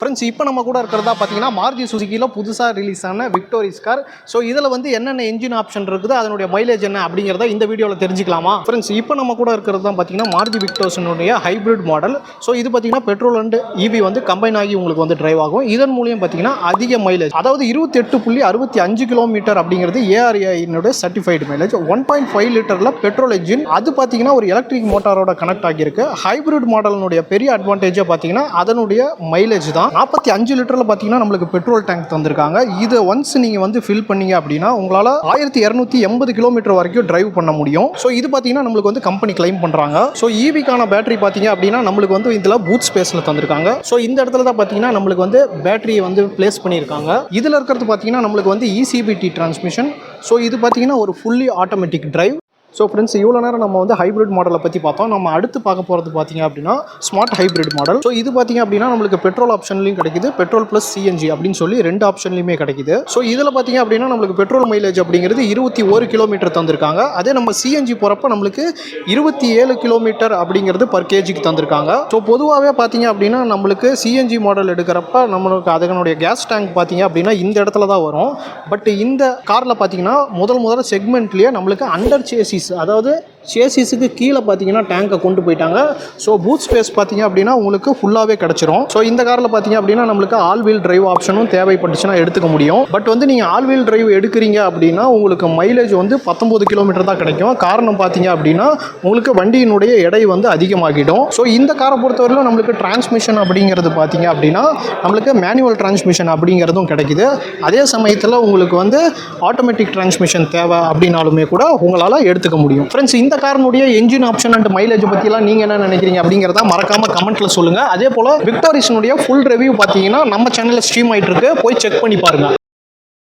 Friends இப்போ நம்ம கூட இருக்கிறதா பார்த்தீங்கன்னா மாருதி சுசுக்கியில் புதுசாக ரிலீஸ் ஆன விக்டோரிஸ் கார். ஸோ இதில் வந்து என்னென்ன என்ஜின் ஆப்ஷன் இருக்குது, அதனுடைய மைலேஜ் என்ன அப்படிங்கிறத இந்த வீடியோவில் தெரிஞ்சுக்கலாமா? ஃப்ரெண்ட்ஸ் இப்போ நம்ம கூட இருக்கிறது தான் பார்த்தீங்கன்னா மாருதி விக்டோர்ஸினுடைய ஹைப்ரிட் மாடல். ஸோ இது பார்த்தீங்கன்னா பெட்ரோல் அண்ட் இவி வந்து கம்பைன் ஆகி உங்களுக்கு வந்து டிரைவ் ஆகும். இதன் மூலியம் பார்த்தீங்கன்னா அதிக மைலேஜ், அதாவது 28.65 கிலோமீட்டர் அப்படிங்கிறது ஏஆர்ஐனுடைய சர்டிஃபைடு மைலேஜ். 1.5 லிட்டரில் பெட்ரோல் என்ஜின், அது பார்த்தீங்கன்னா ஒரு எலக்ட்ரிக் மோட்டாரோட கனெக்ட் ஆகியிருக்கு. ஹைப்ரிட் மாடலினுடைய பெரிய அட்வான்டேஜாக பார்த்தீங்கன்னா அதனுடைய மைலேஜ் தான். 45 லிட்டரில் பார்த்தீங்கன்னா நம்மளுக்கு பெட்ரோல் டேங்க் தந்திருக்காங்க. இதை ஒன்ஸ் நீங்கள் வந்து ஃபில் பண்ணீங்க அப்படின்னா உங்களால் 1280 கிலோமீட்டர் வரைக்கும் டிரைவ் பண்ண முடியும். ஸோ இது பார்த்தீங்கன்னா நம்மளுக்கு வந்து கம்பெனி கிளைம் பண்ணுறாங்க. ஸோ ஈவிக்கான பேட்டரி பார்த்தீங்க அப்படின்னா நம்மளுக்கு வந்து இதில் பூட் ஸ்பேஸில் தந்திருக்காங்க. ஸோ இந்த இடத்துல தான் பார்த்தீங்கன்னா நம்மளுக்கு வந்து பேட்டரியை வந்து பிளேஸ் பண்ணியிருக்காங்க. இதில் இருக்கிறது பார்த்தீங்கன்னா நம்மளுக்கு வந்து இசிபிடி டிரான்ஸ்மிஷன். ஸோ இது பார்த்தீங்கன்னா ஒரு fully automatic drive. So friends இவ்வளோ நேரம் நம்ம வந்து ஹைப்ரிட் மாடலை பற்றி பார்த்தோம். நம்ம அடுத்து பார்க்க போகிறது பார்த்தீங்க அப்படின்னா ஸ்மார்ட் ஹைப்ரிட் மாடல். ஸோ இது பார்த்தீங்க அப்படின்னா நம்மளுக்கு பெட்ரோல் ஆப்ஷன்லையும் கிடைக்குது, பெட்ரோல் ப்ளஸ் சிஎன்ஜி அப்படின்னு சொல்லி ரெண்டு ஆப்ஷன்லையுமே கிடைக்குது. ஸோ இதில் பார்த்தீங்க அப்படின்னா நம்மளுக்கு பெட்ரோல் மைலேஜ் அப்படிங்கிறது 21 கிலோமீட்டர் தந்திருக்காங்க. அதே நம்ம சிஎன்ஜி போகிறப்ப நம்மளுக்கு 27 கிலோமீட்டர் அப்படிங்கிறது பர் கேஜிக்கு தந்திருக்காங்க. ஸோ பொதுவாகவே பார்த்தீங்க அப்படின்னா நம்மளுக்கு சிஎன்ஜி மாடல் எடுக்கிறப்ப நம்மளுக்கு அதனுடைய கேஸ் டேங்க் பார்த்தீங்க அப்படின்னா இந்த இடத்துல தான் வரும். பட் இந்த காரில் பார்த்தீங்கன்னா முதல் செக்மெண்ட்லேயே நம்மளுக்கு அண்டர் சேசிஸ், அதாவது சேசிஸுக்கு கீழே பார்த்தீங்கன்னா டேங்கை கொண்டு போயிட்டாங்க. ஸோ பூட் ஸ்பேஸ் பார்த்தீங்க அப்படின்னா உங்களுக்கு ஃபுல்லாகவே கிடச்சிரும். ஸோ இந்த காரில் பார்த்தீங்க அப்படின்னா நம்மளுக்கு ஆல் வீல் டிரைவ் ஆப்ஷனும் தேவைப்பட்டுச்சுன்னா எடுத்துக்க முடியும். பட் வந்து நீங்கள் ஆல் வீல் டிரைவ் எடுக்கிறீங்க அப்படின்னா உங்களுக்கு மைலேஜ் வந்து 19 கிலோமீட்டர் தான் கிடைக்கும். காரணம் பார்த்தீங்க அப்படின்னா உங்களுக்கு வண்டியினுடைய எடை வந்து அதிகமாகிடும். ஸோ இந்த காரை பொறுத்தவரையிலும் நம்மளுக்கு டிரான்ஸ்மிஷன் அப்படிங்கிறது பார்த்தீங்க அப்படின்னா நம்மளுக்கு மேனுவல் டிரான்ஸ்மிஷன் அப்படிங்கிறதும் கிடைக்குது. அதே சமயத்தில் உங்களுக்கு வந்து ஆட்டோமேட்டிக் டிரான்ஸ்மிஷன் தேவை அப்படின்னாலுமே கூட உங்களால் எடுத்துக்க முடியும். ஃப்ரெண்ட்ஸ் இந்த காரினுடைய என்ஜின் ஆப்ஷன் அண்ட் மைலேஜ் பற்றிலாம் நீங்கள் என்ன நினைக்கிறீங்க அப்படிங்கிறத மறக்காமல் கமெண்ட்டில் சொல்லுங்கள். அதே போல் விக்டோரிஸினுடைய ஃபுல் ரிவ்யூ பார்த்தீங்கன்னா நம்ம சேனலில் ஸ்ட்ரீம் ஆகிட்டு இருக்கு, போய் செக் பண்ணி பாருங்கள்.